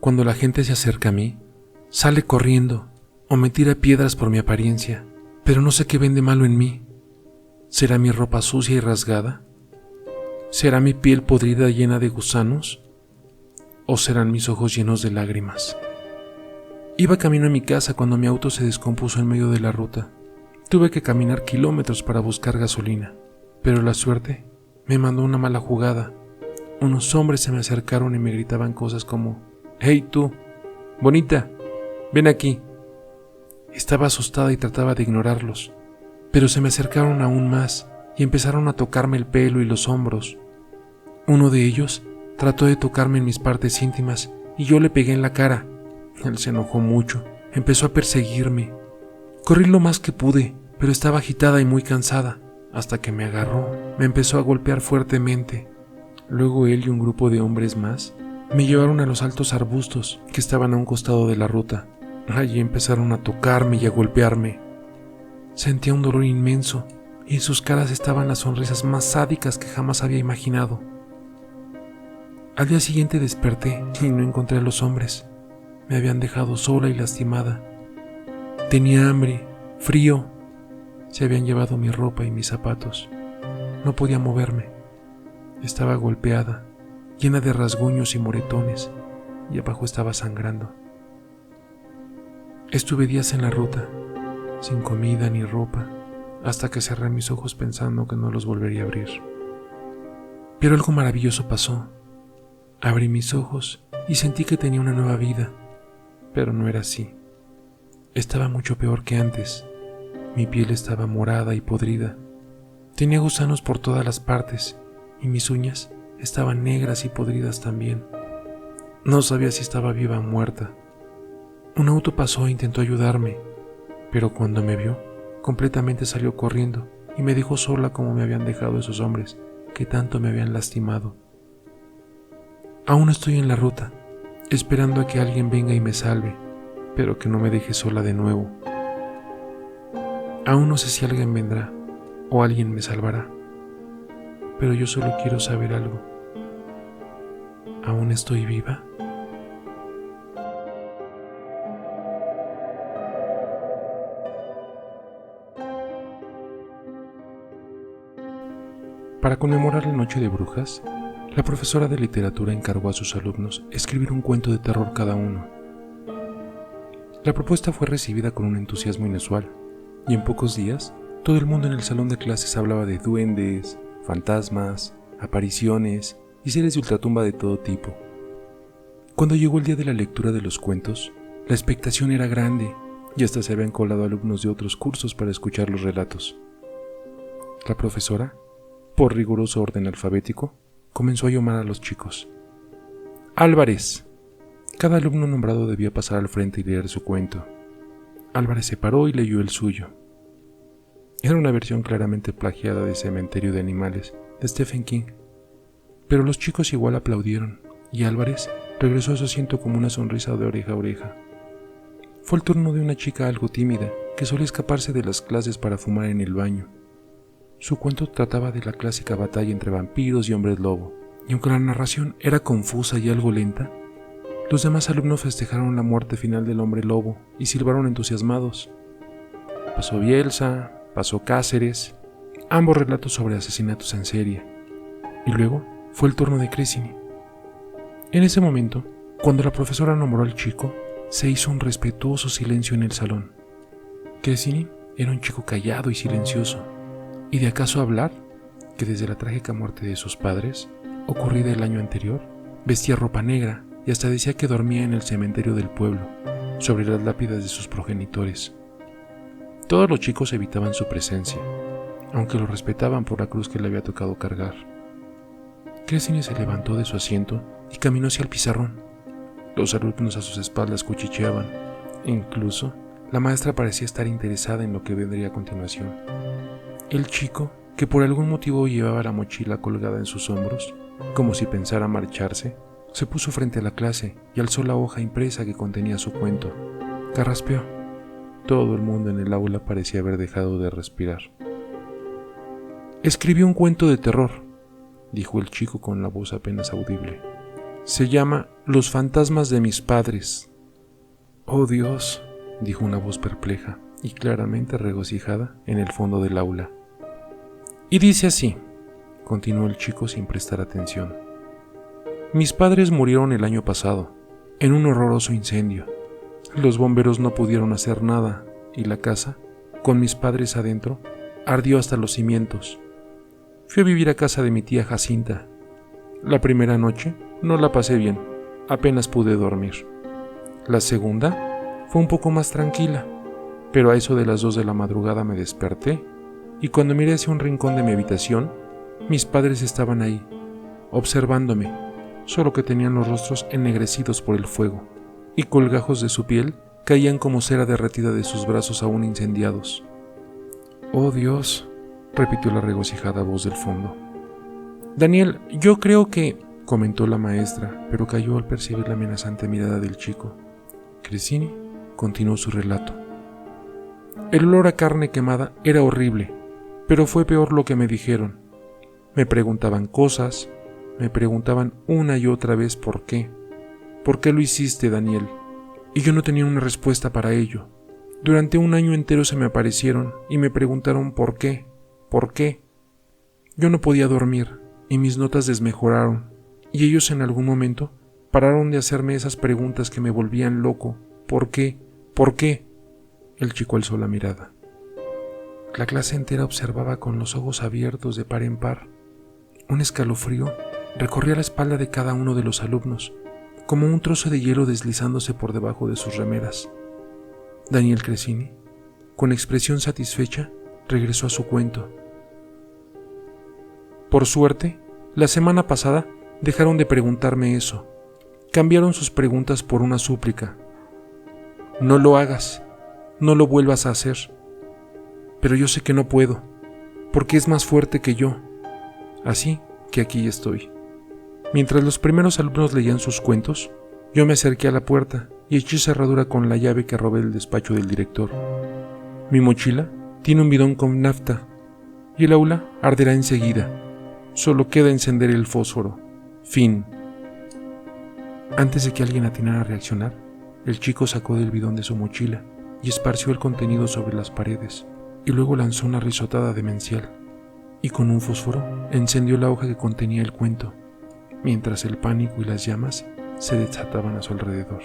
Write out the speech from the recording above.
Cuando la gente se acerca a mí, sale corriendo o me tira piedras por mi apariencia, pero no sé qué ven de malo en mí. ¿Será mi ropa sucia y rasgada? ¿Será mi piel podrida llena de gusanos? ¿O serán mis ojos llenos de lágrimas? Iba camino a mi casa cuando mi auto se descompuso en medio de la ruta. Tuve que caminar kilómetros para buscar gasolina, pero la suerte me mandó una mala jugada. Unos hombres se me acercaron y me gritaban cosas como: «Hey tú, bonita, ven aquí». Estaba asustada y trataba de ignorarlos, pero se me acercaron aún más y empezaron a tocarme el pelo y los hombros. Uno de ellos trató de tocarme en mis partes íntimas y yo le pegué en la cara. Él se enojó mucho, empezó a perseguirme. Corrí lo más que pude, pero estaba agitada y muy cansada, hasta que me agarró, me empezó a golpear fuertemente. Luego él y un grupo de hombres más me llevaron a los altos arbustos que estaban a un costado de la ruta. Allí empezaron a tocarme y a golpearme. Sentía un dolor inmenso y en sus caras estaban las sonrisas más sádicas que jamás había imaginado. Al día siguiente desperté y no encontré a los hombres. Me habían dejado sola y lastimada. Tenía hambre, frío. Se habían llevado mi ropa y mis zapatos. No podía moverme. Estaba golpeada, llena de rasguños y moretones, y abajo estaba sangrando. Estuve días en la ruta, sin comida ni ropa, hasta que cerré mis ojos pensando que no los volvería a abrir. Pero algo maravilloso pasó. Abrí mis ojos y sentí que tenía una nueva vida, pero no era así. Estaba mucho peor que antes. Mi piel estaba morada y podrida. Tenía gusanos por todas las partes y mis uñas estaban negras y podridas también. No sabía si estaba viva o muerta. Un auto pasó e intentó ayudarme, pero cuando me vio, completamente salió corriendo y me dejó sola como me habían dejado esos hombres que tanto me habían lastimado. Aún estoy en la ruta, esperando a que alguien venga y me salve, pero que no me deje sola de nuevo. Aún no sé si alguien vendrá o alguien me salvará, pero yo solo quiero saber algo. ¿Aún estoy viva? Para conmemorar la Noche de Brujas, la profesora de literatura encargó a sus alumnos escribir un cuento de terror cada uno. La propuesta fue recibida con un entusiasmo inusual, y en pocos días, todo el mundo en el salón de clases hablaba de duendes, fantasmas, apariciones y seres de ultratumba de todo tipo. Cuando llegó el día de la lectura de los cuentos, la expectación era grande y hasta se habían colado alumnos de otros cursos para escuchar los relatos. La profesora, por riguroso orden alfabético, comenzó a llamar a los chicos. Álvarez. Cada alumno nombrado debía pasar al frente y leer su cuento. Álvarez se paró y leyó el suyo. Era una versión claramente plagiada de Cementerio de Animales, de Stephen King. Pero los chicos igual aplaudieron, y Álvarez regresó a su asiento con una sonrisa de oreja a oreja. Fue el turno de una chica algo tímida, que solía escaparse de las clases para fumar en el baño. Su cuento trataba de la clásica batalla entre vampiros y hombres lobo, y aunque la narración era confusa y algo lenta, los demás alumnos festejaron la muerte final del hombre lobo y silbaron entusiasmados. Pasó Bielsa, pasó Cáceres, ambos relatos sobre asesinatos en serie, y luego fue el turno de Cresini. En ese momento, cuando la profesora nombró al chico, se hizo un respetuoso silencio en el salón. Cresini era un chico callado y silencioso, y de acaso hablar que desde la trágica muerte de sus padres, ocurrida el año anterior, vestía ropa negra y hasta decía que dormía en el cementerio del pueblo, sobre las lápidas de sus progenitores. Todos los chicos evitaban su presencia, aunque lo respetaban por la cruz que le había tocado cargar. Cresini se levantó de su asiento y caminó hacia el pizarrón. Los alumnos a sus espaldas cuchicheaban, e incluso la maestra parecía estar interesada en lo que vendría a continuación. El chico, que por algún motivo llevaba la mochila colgada en sus hombros, como si pensara marcharse, se puso frente a la clase y alzó la hoja impresa que contenía su cuento. Carraspeó. Todo el mundo en el aula parecía haber dejado de respirar. «Escribí un cuento de terror», dijo el chico con la voz apenas audible. Se llama Los fantasmas de mis padres. Oh Dios, dijo una voz perpleja y claramente regocijada en el fondo del aula. Y dice así, continuó el chico sin prestar atención. Mis padres murieron el año pasado, en un horroroso incendio. Los bomberos no pudieron hacer nada y la casa, con mis padres adentro, ardió hasta los cimientos. Fui a vivir a casa de mi tía Jacinta. La primera noche no la pasé bien, apenas pude dormir. La segunda fue un poco más tranquila, pero a eso de las 2 de la madrugada me desperté y cuando miré hacia un rincón de mi habitación, mis padres estaban ahí, observándome, solo que tenían los rostros ennegrecidos por el fuego y colgajos de su piel caían como cera derretida de sus brazos aún incendiados. Oh Dios, repitió la regocijada voz del fondo. Daniel, yo creo que, comentó la maestra, pero cayó al percibir la amenazante mirada del chico. Crescini continuó su relato. El olor a carne quemada era horrible, pero fue peor lo que me dijeron. Me preguntaban cosas, me preguntaban una y otra vez por qué. ¿Por qué lo hiciste, Daniel? Y yo no tenía una respuesta para ello. Durante un año entero se me aparecieron y me preguntaron por qué. Yo no podía dormir y mis notas desmejoraron, y ellos en algún momento pararon de hacerme esas preguntas que me volvían loco. ¿Por qué? El chico alzó la mirada. La clase entera observaba con los ojos abiertos de par en par. Un escalofrío recorría la espalda de cada uno de los alumnos, como un trozo de hielo deslizándose por debajo de sus remeras. Daniel Crescini, con expresión satisfecha, regresó a su cuento. Por suerte, la semana pasada dejaron de preguntarme eso. Cambiaron sus preguntas por una súplica. No lo hagas, no lo vuelvas a hacer. Pero yo sé que no puedo, porque es más fuerte que yo. Así que aquí estoy. Mientras los primeros alumnos leían sus cuentos, yo me acerqué a la puerta y eché cerradura con la llave que robé del despacho del director. Mi mochila tiene un bidón con nafta y el aula arderá enseguida. Solo queda encender el fósforo. Fin. Antes de que alguien atinara a reaccionar, el chico sacó del bidón de su mochila y esparció el contenido sobre las paredes, y luego lanzó una risotada demencial, y con un fósforo encendió la hoja que contenía el cuento, mientras el pánico y las llamas se desataban a su alrededor.